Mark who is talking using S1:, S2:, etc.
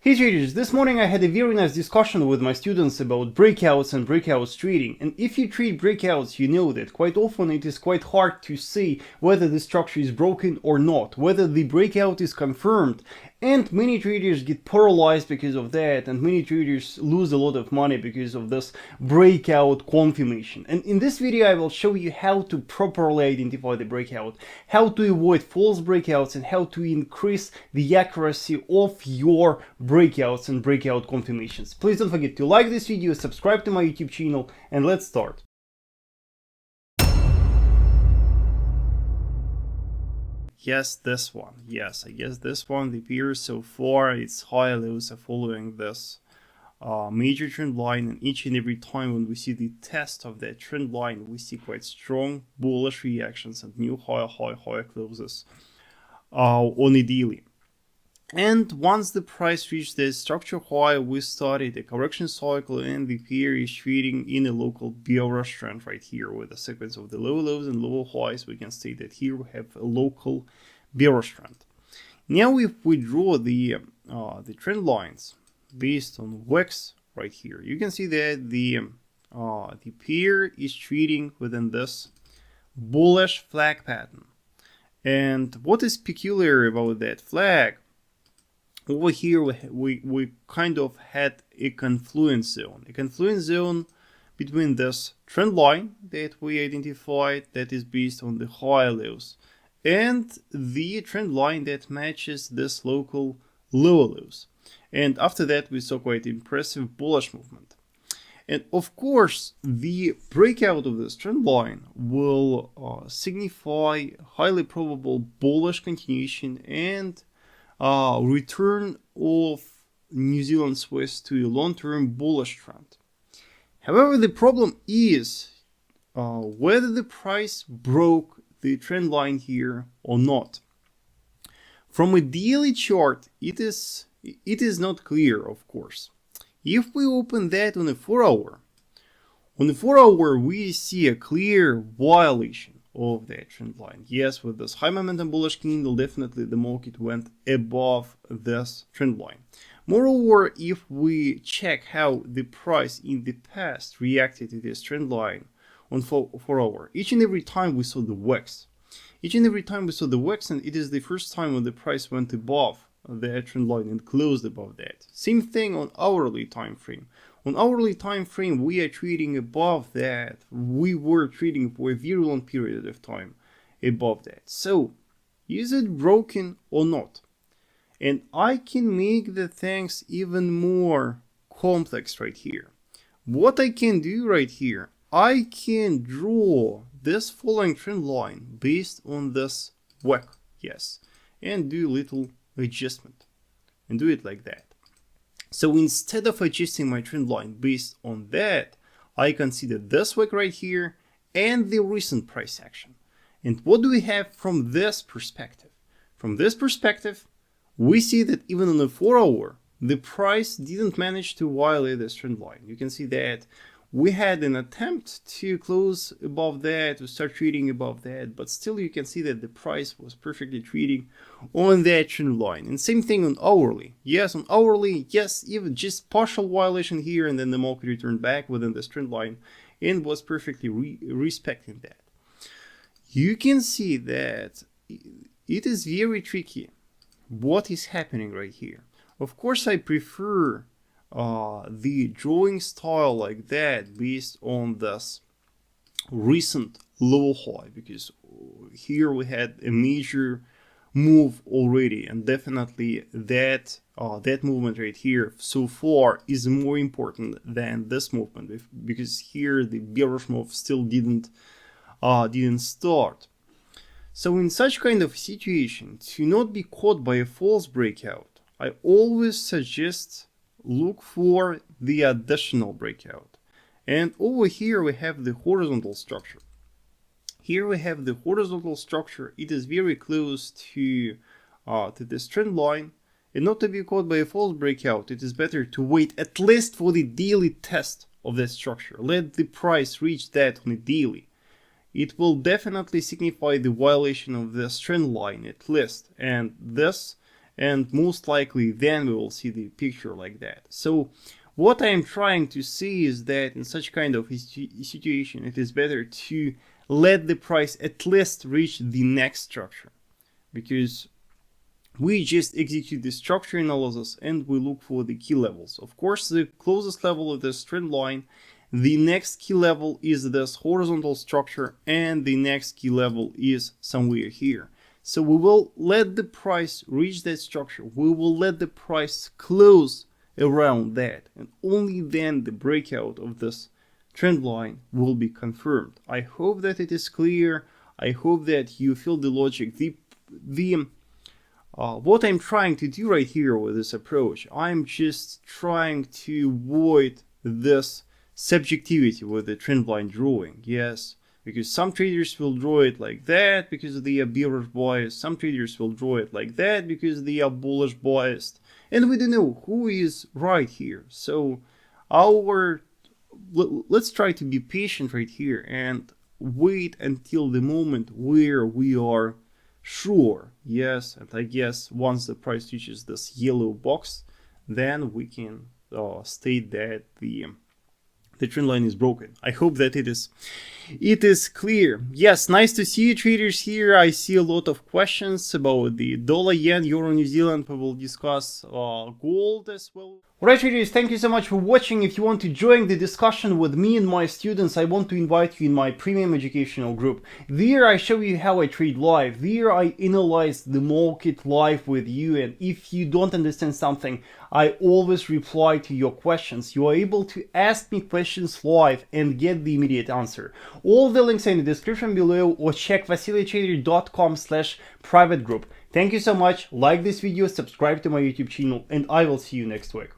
S1: Hey traders, this morning I had a very nice discussion with my students about breakouts and breakouts trading. And if you trade breakouts, you know that quite often it is quite hard to say whether the structure is broken or not, whether the breakout is confirmed. And many traders get paralyzed because of that, and many traders lose a lot of money because of this breakout confirmation. And in this video I will show you how to properly identify the breakout, how to avoid false breakouts, and how to increase the accuracy of your breakouts and breakout confirmations. Please don't forget to like this video, subscribe to my YouTube channel, and let's start. Yes, this one. Yes, I guess this one, the appears so far, its high lows are following this major trend line, and each and every time when we see the test of that trend line, we see quite strong bullish reactions and new higher closes on a daily. And once the price reached the structure high, we started a correction cycle, and the pair is trading in a local bearish trend right here with a sequence of the low lows and low highs. We can state that here we have a local bearish trend. Now if we draw the trend lines based on VALID right here, you can see that the pair is trading within this bullish flag pattern. And what is peculiar about that flag? Over here we kind of had a confluence zone between this trend line that we identified that is based on the high lows and the trend line that matches this local lower lows. And after that we saw quite impressive bullish movement. And of course the breakout of this trend line will signify highly probable bullish continuation and return of New Zealand Swiss to a long-term bullish trend. However, the problem is whether the price broke the trend line here or not. From a daily chart, it is not clear, of course. If we open that on a 4-hour, we see a clear violation of that trend line. Yes, with this high momentum bullish candle, definitely the market went above this trend line. Moreover, if we check how the price in the past reacted to this trend line on 4-hour, each and every time we saw the wicks. And it is the first time when the price went above that trend line and closed above that. Same thing on hourly time frame. On hourly time frame, we are trading above that. We were trading for a very long period of time above that. So, is it broken or not? And I can make the things even more complex right here. What I can do right here, I can draw this following trend line based on this wick, yes, and do a little adjustment and do it like that. So instead of adjusting my trend line based on that, I consider this wick right here and the recent price action. And what do we have from this perspective? From this perspective, we see that even on the 4-hour, the price didn't manage to violate this trend line. You can see that we had an attempt to close above that, to start trading above that, but still you can see that the price was perfectly trading on that trend line. And same thing on hourly. Yes, on hourly, yes, even just partial violation here, and then the market returned back within this trend line and was perfectly respecting that. You can see that it is very tricky what is happening right here. Of course, I prefer the drawing style like that based on this recent low high, because here we had a major move already, and definitely that movement right here so far is more important than this movement, because here the bearish move still didn't start. So in such kind of situation, to not be caught by a false breakout, I always suggest look for the additional breakout. And over here we have the horizontal structure. Here we have the horizontal structure. It is very close to this trend line. And not to be caught by a false breakout, it is better to wait at least for the daily test of that structure. Let the price reach that on a daily. It will definitely signify the violation of this trend line at least. And this and most likely then we will see the picture like that. So what I am trying to say is that in such kind of situation, it is better to let the price at least reach the next structure, because we just execute the structure analysis and we look for the key levels. Of course, the closest level of this trend line, the next key level is this horizontal structure, and the next key level is somewhere here. So we will let the price reach that structure, we will let the price close around that, and only then the breakout of this trend line will be confirmed. I hope that it is clear. I hope that you feel the logic. What I'm trying to do right here with this approach, I'm just trying to avoid this subjectivity with the trend line drawing. Yes, because some traders will draw it like that because they are bearish biased, some traders will draw it like that because they are bullish biased, and we don't know who is right here. So let's try to be patient right here and wait until the moment where we are sure. Yes, and I guess once the price reaches this yellow box, then we can state that the trend line is broken. I hope that it is clear. Yes, nice to see you traders here. I see a lot of questions about the dollar, yen, euro, New Zealand. We will discuss gold as well. Alright traders, thank you so much for watching. If you want to join the discussion with me and my students, I want to invite you in my premium educational group. There I show you how I trade live. There I analyze the market live with you, and if you don't understand something, I always reply to your questions. You are able to ask me questions live and get the immediate answer. All the links are in the description below, or check vasilytrader.com/private group. Thank you so much. Like this video, subscribe to my YouTube channel, and I will see you next week.